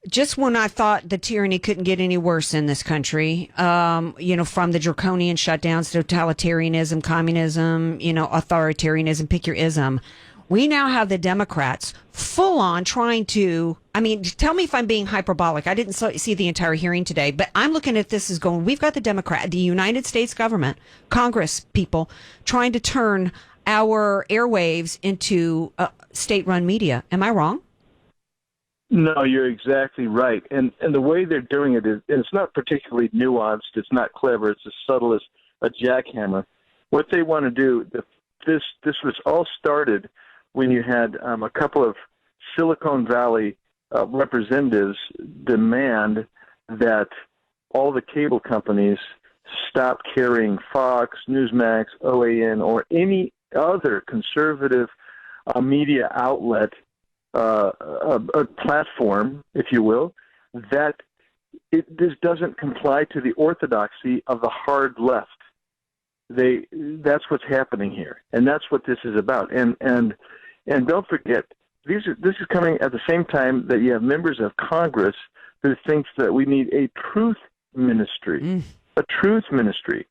Just when I thought the tyranny couldn't get any worse in this country, from the draconian shutdowns, totalitarianism, communism, authoritarianism, pick your ism. We now have the Democrats full on trying to. I mean, tell me if I'm being hyperbolic. I didn't see the entire hearing today, but I'm looking at this as going, we've got the United States government, Congress people trying to turn our airwaves into state run media. Am I wrong? No, you're exactly right. And the way they're doing it is, and it's not particularly nuanced. It's not clever. It's as subtle as a jackhammer. What they want to do, this was all started when you had a couple of Silicon Valley representatives demand that all the cable companies stop carrying Fox, Newsmax, OAN, or any other conservative media outlet, a platform, if you will, that this doesn't comply to the orthodoxy of the hard left. That's what's happening here, and that's what this is about. And don't forget, this is coming at the same time that you have members of Congress who thinks that we need a truth ministry, a truth ministry.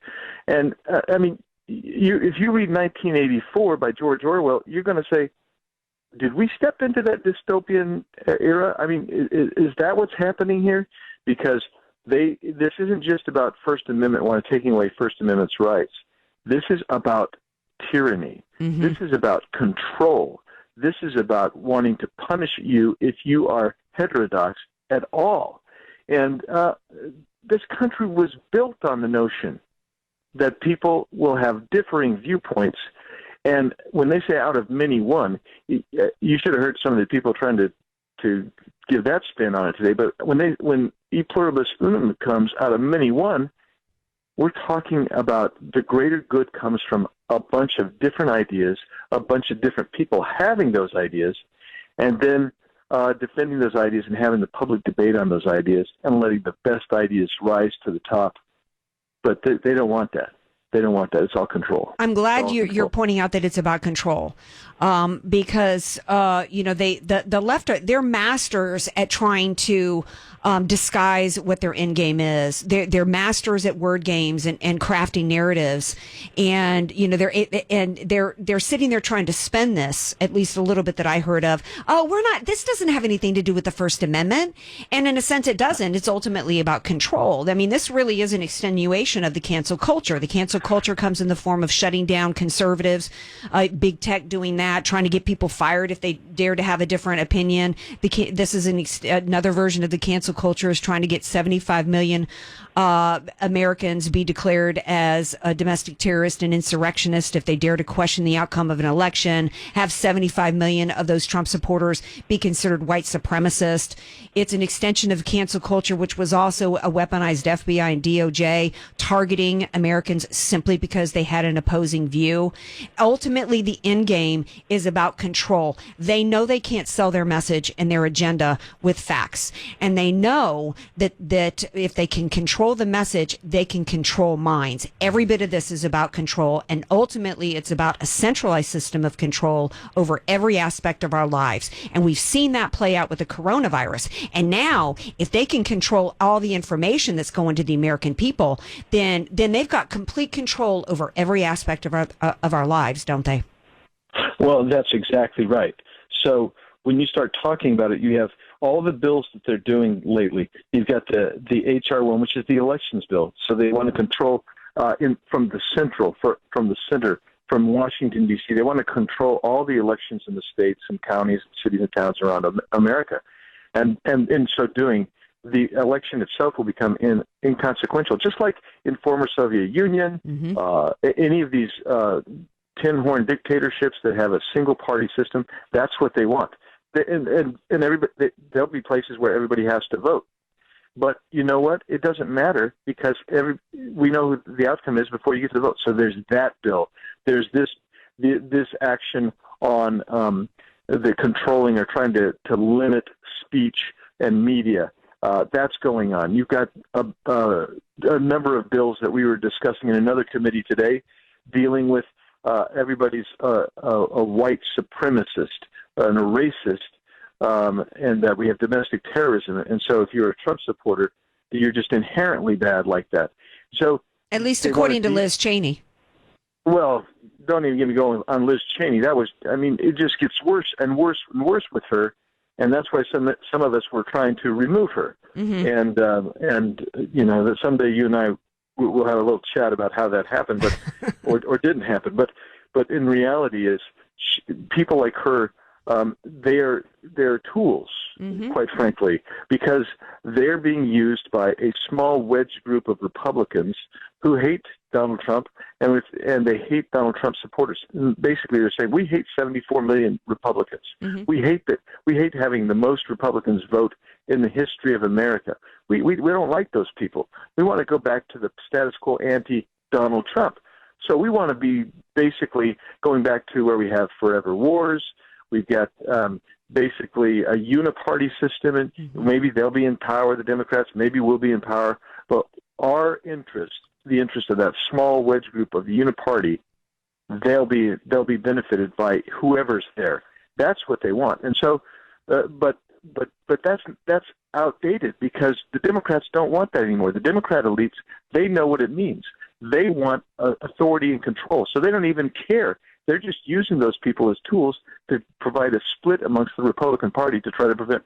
And I mean, if you read 1984 by George Orwell, you're going to say, did we step into that dystopian era? I mean, is that what's happening here? Because this isn't just about First Amendment, taking away First Amendment's rights. This is about tyranny. Mm-hmm. This is about control. This is about wanting to punish you if you are heterodox at all. And this country was built on the notion that people will have differing viewpoints. And when they say out of many one, you should have heard some of the people trying to give that spin on it today. But when e pluribus unum comes out of many one, we're talking about the greater good comes from a bunch of different ideas, a bunch of different people having those ideas, and then defending those ideas and having the public debate on those ideas and letting the best ideas rise to the top. But they don't want that. They don't want that. It's all control. I'm glad you're pointing out that it's about control, because the left they're masters at trying to disguise what their end game is. They're masters at word games and crafting narratives, and they're sitting there trying to spend this, at least a little bit that I heard of. Oh, we're not. This doesn't have anything to do with the First Amendment, and in a sense, it doesn't. It's ultimately about control. I mean, this really is an extenuation of the cancel culture. The cancel culture comes in the form of shutting down conservatives, big tech doing that, trying to get people fired if they dare to have a different opinion. This is another version of the cancel culture, is trying to get 75 million Americans be declared as a domestic terrorist and insurrectionist if they dare to question the outcome of an election, have 75 million of those Trump supporters be considered white supremacist. It's an extension of cancel culture, which was also a weaponized FBI and DOJ targeting Americans simply because they had an opposing view. Ultimately, the end game is about control. They know they can't sell their message and their agenda with facts. And they know that if they can control the message, they can control minds. Every bit of this is about control. And ultimately, it's about a centralized system of control over every aspect of our lives. And we've seen that play out with the coronavirus. And now, if they can control all the information that's going to the American people, then they've got complete control over every aspect of our lives, don't they? Well, that's exactly right. So when you start talking about it, you have all the bills that they're doing lately. You've got the HR one, which is the elections bill. So they want to control from the center, from Washington, D.C. They want to control all the elections in the states and counties, cities and towns around America. And in so doing, the election itself will become inconsequential, just like in former Soviet Union, any of these tin-horn dictatorships that have a single-party system. That's what they want. And everybody, there'll be places where everybody has to vote. But you know what? It doesn't matter because we know who the outcome is before you get to the vote. So there's that bill. There's this action on the controlling or trying to limit speech and media. That's going on. You've got a number of bills that we were discussing in another committee today dealing with everybody's a white supremacist and a racist and that we have domestic terrorism. And so if you're a Trump supporter, you're just inherently bad like that. So at least according to Liz Cheney. Well, don't even get me going on Liz Cheney. It just gets worse and worse and worse with her, and that's why some of us were trying to remove her. Mm-hmm. And that someday you and I will have a little chat about how that happened, but or didn't happen. But in reality, people like her. They're tools, mm-hmm. quite frankly, because they're being used by a small wedge group of Republicans who hate Donald Trump and they hate Donald Trump supporters. And basically, they're saying we hate 74 million Republicans. Mm-hmm. We hate having the most Republicans vote in the history of America. We don't like those people. We want to go back to the status quo anti-Donald Trump. So we want to be basically going back to where we have forever wars. We've got basically a uniparty system, and maybe they'll be in power, the Democrats, maybe we'll be in power. But our interest, the interest of that small wedge group of the uniparty, they'll be benefited by whoever's there. That's what they want. And so, but that's outdated because the Democrats don't want that anymore. The Democrat elites, they know what it means. They want authority and control, so they don't even care. They're just using those people as tools to provide a split amongst the Republican Party to try to prevent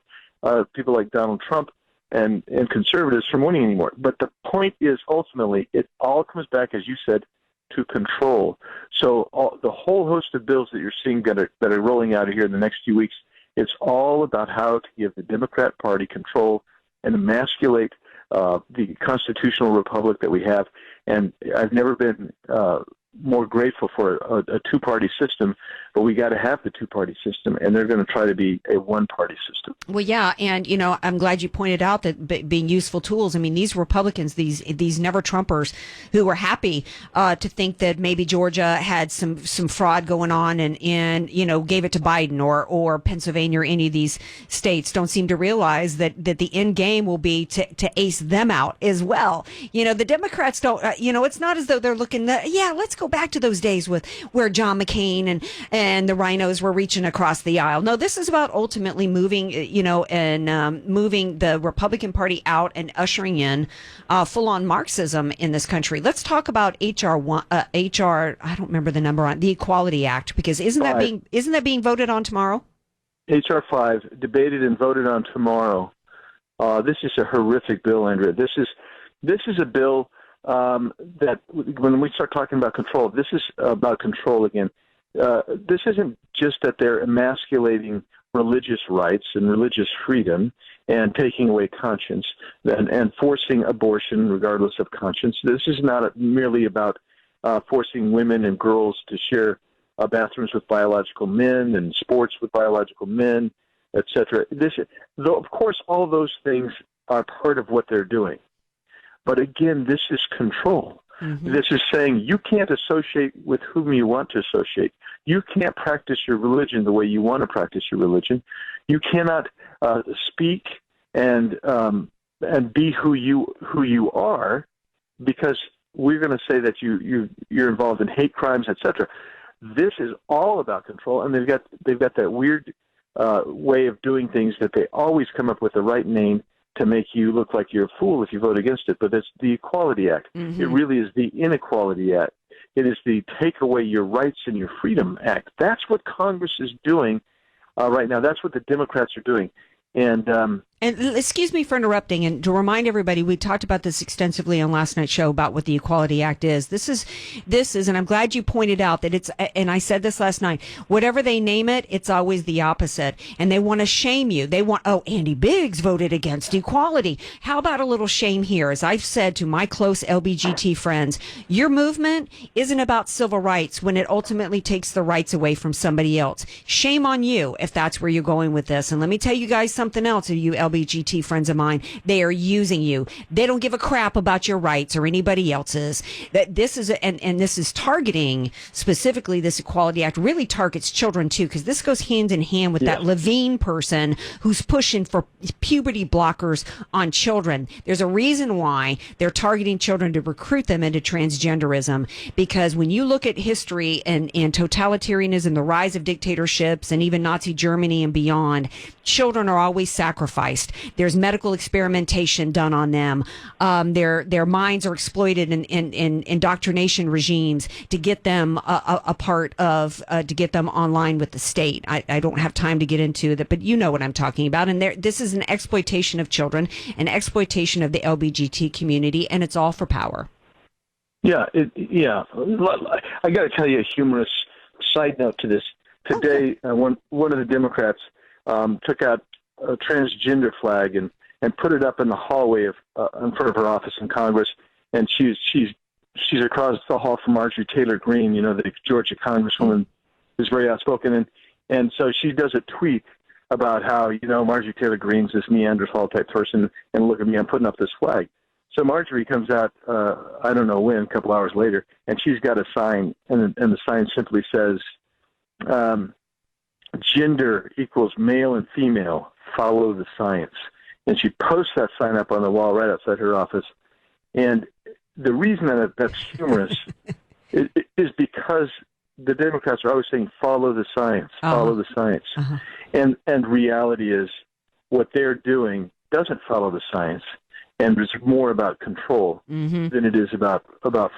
people like Donald Trump and conservatives from winning anymore. But the point is, ultimately, it all comes back, as you said, to control. So the whole host of bills that you're seeing that are rolling out here in the next few weeks, it's all about how to give the Democrat Party control and emasculate the constitutional republic that we have. And I've never been more grateful for a two-party system, but we got to have the two-party system, and they're going to try to be a one-party system. Well, yeah, and I'm glad you pointed out that being useful tools. I mean, these Republicans, these never Trumpers, who were happy to think that maybe Georgia had some fraud going on, and gave it to Biden or Pennsylvania or any of these states, don't seem to realize that the end game will be to ace them out as well. The Democrats don't. It's not as though they're looking. Let's go back to those days where John McCain and the rhinos were reaching across the aisle. No, this is about ultimately moving, moving the Republican Party out and ushering in full-on Marxism in this country. Let's talk about HR. I don't remember the number on the Equality Act, because isn't that being voted on tomorrow? HR 5 debated and voted on tomorrow. This is a horrific bill, Andrea. This is a bill that when we start talking about control, this is about control again. This isn't just that they're emasculating religious rights and religious freedom and taking away conscience and forcing abortion regardless of conscience. This is not merely about forcing women and girls to share bathrooms with biological men and sports with biological men, etc. Though, of course, all those things are part of what they're doing. But again, this is control. Mm-hmm. This is saying you can't associate with whom you want to associate. You can't practice your religion the way you want to practice your religion. You cannot speak and be who you are, because we're going to say that you're involved in hate crimes, etc. This is all about control, and they've got that weird way of doing things that they always come up with the right name to make you look like you're a fool if you vote against it. But it's the Equality Act. Mm-hmm. It really is the Inequality Act. It is the Take Away Your Rights and Your Freedom Act. That's what Congress is doing right now. That's what the Democrats are doing. And excuse me for interrupting, and to remind everybody, we talked about this extensively on last night's show about what the Equality Act is. This is, and I'm glad you pointed out that it's, and I said this last night, whatever they name it, it's always the opposite. And they want to shame you. They want, Andy Biggs voted against equality. How about a little shame here? As I've said to my close LBGT friends, your movement isn't about civil rights when it ultimately takes the rights away from somebody else. Shame on you if that's where you're going with this. And let me tell you guys something else, you LBGT friends of mine, they are using you. They don't give a crap about your rights or anybody else's. That this is and this is targeting specifically, this Equality Act really targets children too, because this goes hand in hand with that Levine person who's pushing for puberty blockers on children. There's a reason why they're targeting children to recruit them into transgenderism, because when you look at history and totalitarianism, the rise of dictatorships and even Nazi Germany and beyond, children are always sacrificed. There's medical experimentation done on them. Their minds are exploited in indoctrination regimes to get them a part of, to get them online with the state. I don't have time to get into that, but you know what I'm talking about. And this is an exploitation of children, an exploitation of the LBGT community, and it's all for power. Yeah, I got to tell you a humorous side note to this. Today, one of the Democrats took out a transgender flag and put it up in the hallway in front of her office in Congress, and she's across the hall from Marjorie Taylor Greene, the Georgia Congresswoman who's very outspoken, and so she does a tweet about how Marjorie Taylor Greene's this Neanderthal type person, and look at me, I'm putting up this flag. So Marjorie comes out, I don't know when, a couple hours later, and she's got a sign, and the sign simply says, gender equals male and female, follow the science. And she posts that sign up on the wall right outside her office. And the reason that's humorous is because the Democrats are always saying, follow the science, follow the science. And reality is what they're doing doesn't follow the science. And it's more about control than it is about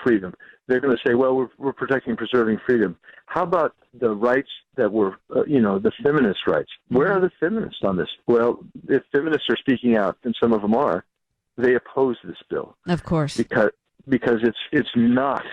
freedom. They're going to say, well, we're protecting and preserving freedom. How about the rights that were, the feminist rights? Where are the feminists on this? Well, if feminists are speaking out, and some of them are, they oppose this bill. Of course. Because it's not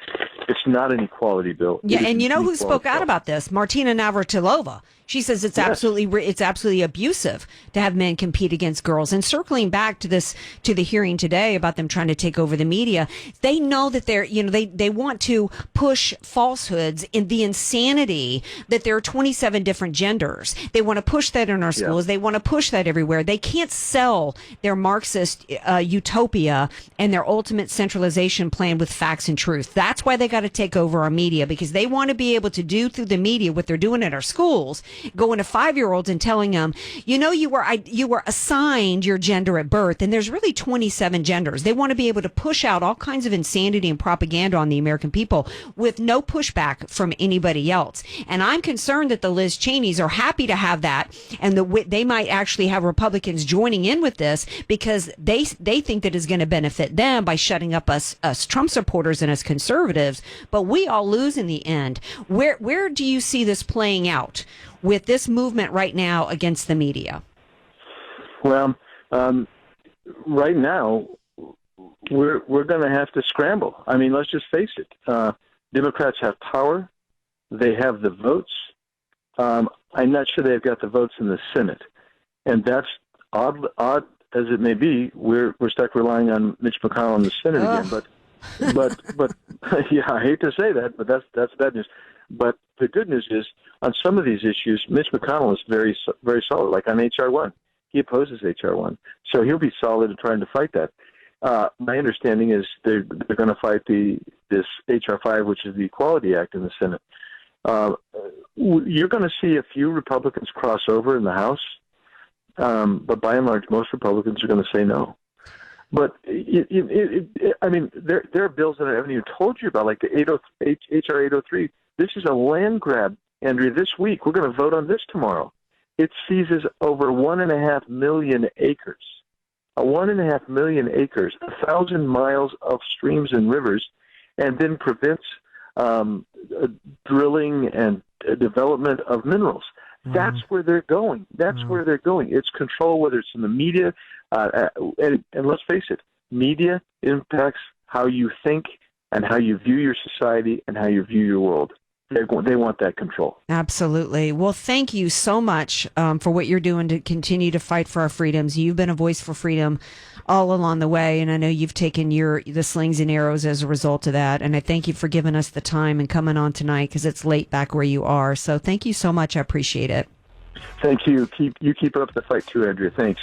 an equality bill. Yeah, and you know who spoke out about this? Martina Navratilova. She says it's absolutely abusive to have men compete against girls. And circling back to the hearing today about them trying to take over the media, they know that they want to push falsehoods in the insanity that there are 27 different genders. They want to push that in our schools. They want to push that everywhere. They can't sell their Marxist utopia and their ultimate centralization plan with facts and truth. That's why they got to take over our media, because they want to be able to do through the media what they're doing at our schools, going to 5-year-olds and telling them, you were assigned your gender at birth, and there's really 27 genders. They want to be able to push out all kinds of insanity and propaganda on the American people with no pushback from anybody else. And I'm concerned that the Liz Cheneys are happy to have that, and they might actually have Republicans joining in with this because they think that is going to benefit them by shutting up us Trump supporters and us conservatives. But we all lose in the end. Where do you see this playing out with this movement right now against the media? Well, right now we're going to have to scramble. I mean, let's just face it. Democrats have power; they have the votes. I'm not sure they've got the votes in the Senate, and that's odd as it may be. We're stuck relying on Mitch McConnell in the Senate again, but yeah, I hate to say that, but that's bad news. But the good news is, on some of these issues, Mitch McConnell is very, very solid. Like on H.R. 1, he opposes H.R. 1, so he'll be solid in trying to fight that. My understanding is they're going to fight this H.R. 5, which is the Equality Act in the Senate. You're going to see a few Republicans cross over in the House, but by and large, most Republicans are going to say no. But I mean, there are bills that I haven't even told you about, like the H.R. 803. This is a land grab, Andrea. This week, we're going to vote on this tomorrow. It seizes over 1.5 million acres. 1.5 million acres, 1,000 miles of streams and rivers, and then prevents drilling and development of minerals. That's where they're going. Where they're going. It's control, whether it's in the media, and let's face it, media impacts how you think and how you view your society and how you view your world. They want that control. Absolutely. Well, thank you so much for what you're doing to continue to fight for our freedoms. You've been a voice for freedom all along the way, and I know you've taken the slings and arrows as a result of that. And I thank you for giving us the time and coming on tonight, because it's late back where you are. So thank you so much. I appreciate it. Thank you. You keep up the fight too, Andrea. Thanks.